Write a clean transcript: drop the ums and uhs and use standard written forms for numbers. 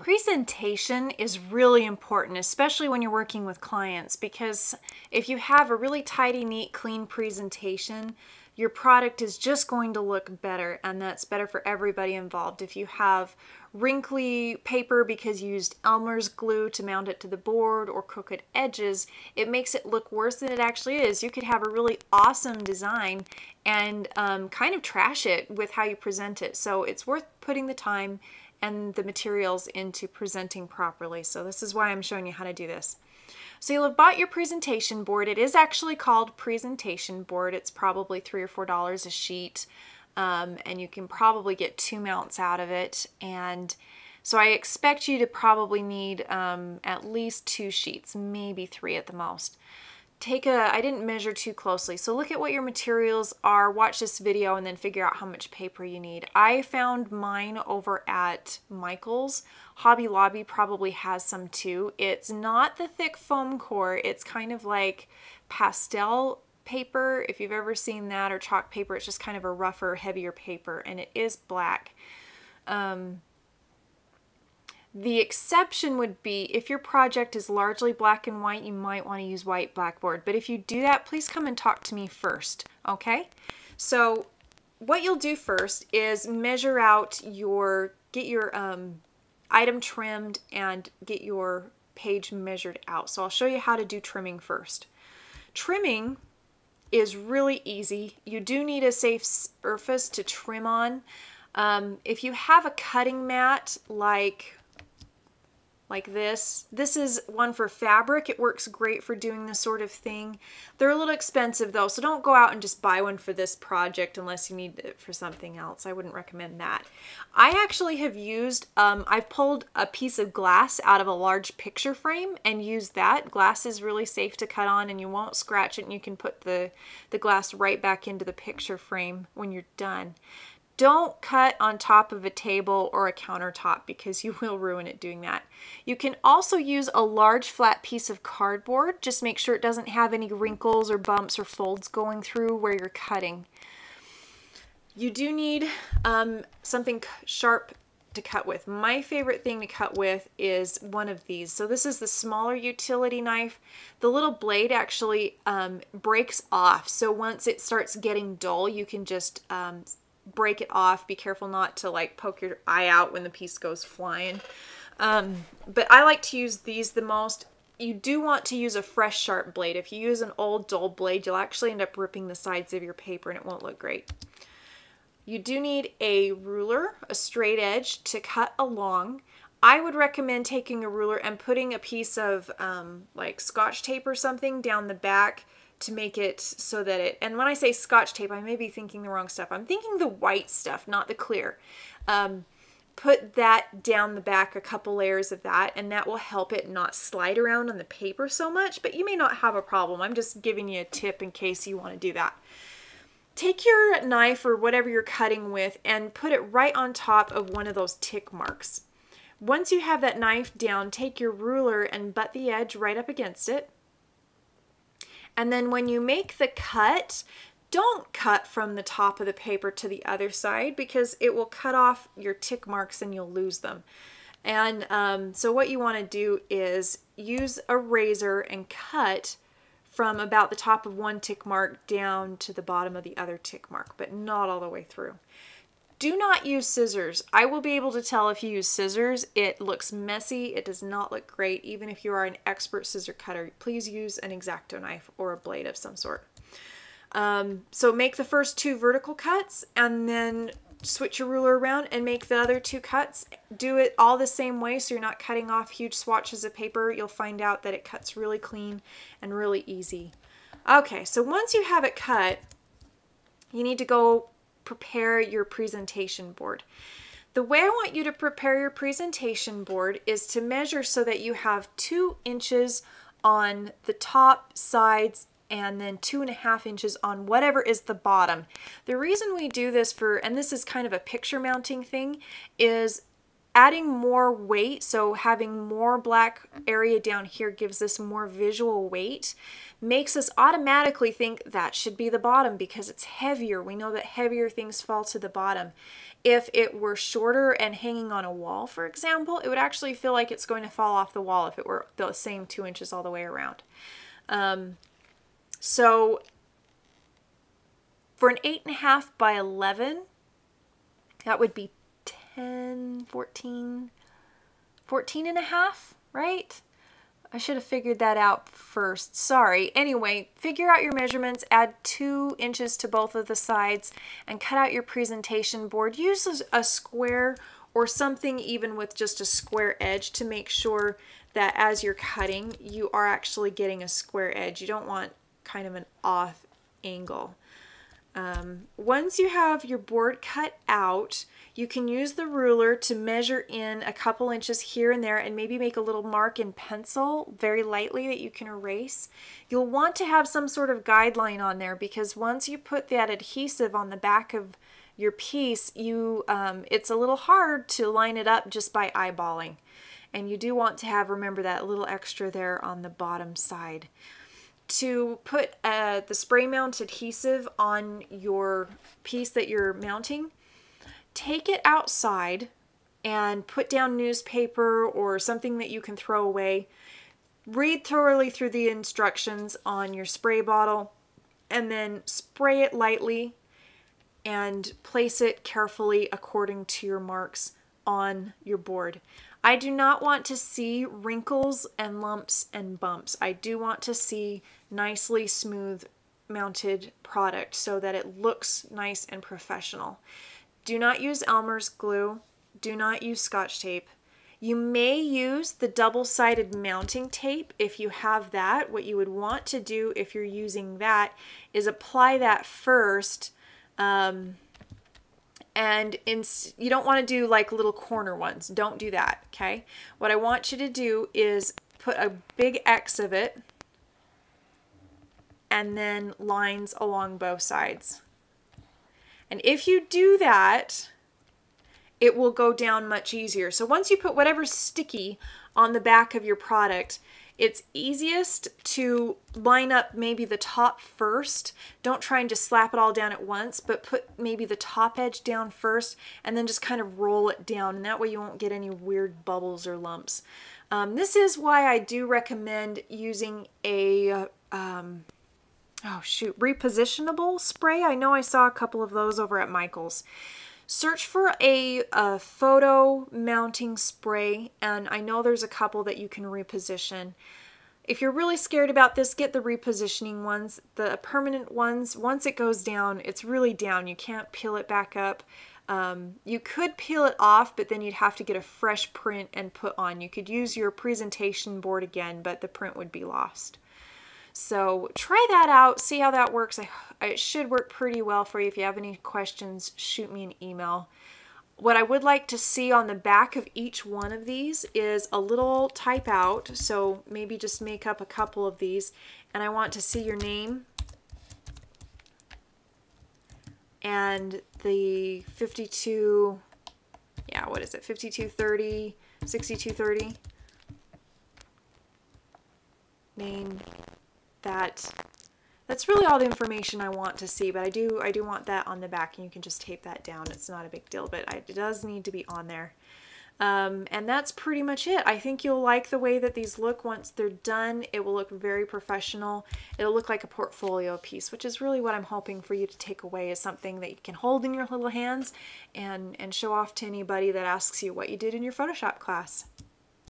Presentation is really important, especially when you're working with clients, because if you have a really tidy, neat, clean presentation, your product is just going to look better, and that's better for everybody involved. If you have wrinkly paper because you used Elmer's glue to mount it to the board or crooked edges, it makes it look worse than it actually is. You could have a really awesome design and kind of trash it with how you present it. So it's worth putting the time and the materials into presenting properly. So this is why I'm showing you how to do this. So you'll have bought your presentation board. It is actually called presentation board. It's probably $3 or $4 a sheet, and you can probably get 2 mounts out of it. And so I expect you to probably need at least 2 sheets, maybe 3 at the most. I didn't measure too closely, so look at what your materials are, watch this video, and then figure out how much paper you need. I found mine over at Michael's. Hobby Lobby probably has some too. It's not the thick foam core, it's kind of like pastel paper, if you've ever seen that, or chalk paper. It's just kind of a rougher, heavier paper, and it is black. The exception would be if your project is largely black and white, you might want to use white blackboard. But if you do that, please come and talk to me first, okay? So what you'll do first is measure out get your item trimmed and get your page measured out. So I'll show you how to do trimming first. Trimming is really easy. You do need a safe surface to trim on. If you have a cutting mat like this is one for fabric. It works great for doing this sort of thing. They're a little expensive though, so don't go out and just buy one for this project unless you need it for something else. I wouldn't recommend that. I actually have used, I've pulled a piece of glass out of a large picture frame and used that. Glass is really safe to cut on and you won't scratch it, and you can put the glass right back into the picture frame when you're done. Don't cut on top of a table or a countertop because you will ruin it doing that. You can also use a large flat piece of cardboard. Just make sure it doesn't have any wrinkles or bumps or folds going through where you're cutting. You do need something sharp to cut with. My favorite thing to cut with is one of these. So this is the smaller utility knife. The little blade actually breaks off. So once it starts getting dull, you can just break it off. Be careful not to like poke your eye out when the piece goes flying. But I like to use these the most. You do want to use a fresh sharp blade. If you use an old dull blade, you'll actually end up ripping the sides of your paper and it won't look great. You do need a ruler, a straight edge to cut along. I would recommend taking a ruler and putting a piece of like Scotch tape or something down the back to make it so that it, and when I say Scotch tape, I may be thinking the wrong stuff. I'm thinking the white stuff, not the clear. Put that down the back, a couple layers of that, and that will help it not slide around on the paper so much, but you may not have a problem. I'm just giving you a tip in case you want to do that. Take your knife or whatever you're cutting with and put it right on top of one of those tick marks. Once you have that knife down, take your ruler and butt the edge right up against it. And then when you make the cut, don't cut from the top of the paper to the other side because it will cut off your tick marks and you'll lose them. And so what you want to do is use a razor and cut from about the top of one tick mark down to the bottom of the other tick mark, but not all the way through. Do not use scissors. I will be able to tell if you use scissors. It looks messy. It does not look great. Even if you are an expert scissor cutter, please use an X-Acto knife or a blade of some sort. So make the first 2 vertical cuts and then switch your ruler around and make the other 2 cuts. Do it all the same way so you're not cutting off huge swatches of paper. You'll find out that it cuts really clean and really easy. Okay, so once you have it cut, you need to go prepare your presentation board. The way I want you to prepare your presentation board is to measure so that you have 2 inches on the top, sides, and then 2.5 inches on whatever is the bottom. The reason we do this and this is kind of a picture mounting thing, is adding more weight, so having more black area down here gives this more visual weight, makes us automatically think that should be the bottom because it's heavier. We know that heavier things fall to the bottom. If it were shorter and hanging on a wall, for example, it would actually feel like it's going to fall off the wall if it were the same 2 inches all the way around. So for an 8.5 by 11, that would be 10, 14 and a half, right? I should have figured that out first. Sorry. Anyway, figure out your measurements, add 2 inches to both of the sides, and cut out your presentation board. Use a square or something even with just a square edge to make sure that as you're cutting, you are actually getting a square edge. You don't want kind of an off angle. Once you have your board cut out, you can use the ruler to measure in a couple inches here and there and maybe make a little mark in pencil very lightly that you can erase. You'll want to have some sort of guideline on there because once you put that adhesive on the back of your piece, it's a little hard to line it up just by eyeballing. And you do want to have, remember, that little extra there on the bottom side. To put the spray mount adhesive on your piece that you're mounting, take it outside and put down newspaper or something that you can throw away. Read thoroughly through the instructions on your spray bottle and then spray it lightly and place it carefully according to your marks on your board. I do not want to see wrinkles and lumps and bumps. I do want to see nicely smooth mounted product so that it looks nice and professional. Do not use Elmer's glue. Do not use Scotch tape. You may use the double-sided mounting tape if you have that. What you would want to do if you're using that is apply that first. And you don't want to do like little corner ones. Don't do that, okay? What I want you to do is put a big X of it and then lines along both sides. And if you do that, it will go down much easier. So once you put whatever's sticky on the back of your product, it's easiest to line up maybe the top first. Don't try and just slap it all down at once, but put maybe the top edge down first and then just kind of roll it down. And that way you won't get any weird bubbles or lumps. This is why I do recommend using a, repositionable spray. I know I saw a couple of those over at Michael's. Search for a photo mounting spray, and I know there's a couple that you can reposition. If you're really scared about this, get the repositioning ones. The permanent ones, once it goes down, it's really down. You can't peel it back up. You could peel it off, but then you'd have to get a fresh print and put on. You could use your presentation board again, but the print would be lost. So try that out, see how that works. It should work pretty well for you. If you have any questions, shoot me an email. What I would like to see on the back of each one of these is a little type out. So maybe just make up a couple of these. And I want to see your name and the 52, yeah, what is it, 5230, 6230 name. That's really all the information I want to see, but I do want that on the back, and you can just tape that down. It's not a big deal, but it does need to be on there. And that's pretty much it. I think you'll like the way that these look once they're done. It will look very professional. It'll look like a portfolio piece, which is really what I'm hoping for you to take away, is something that you can hold in your little hands and show off to anybody that asks you what you did in your Photoshop class.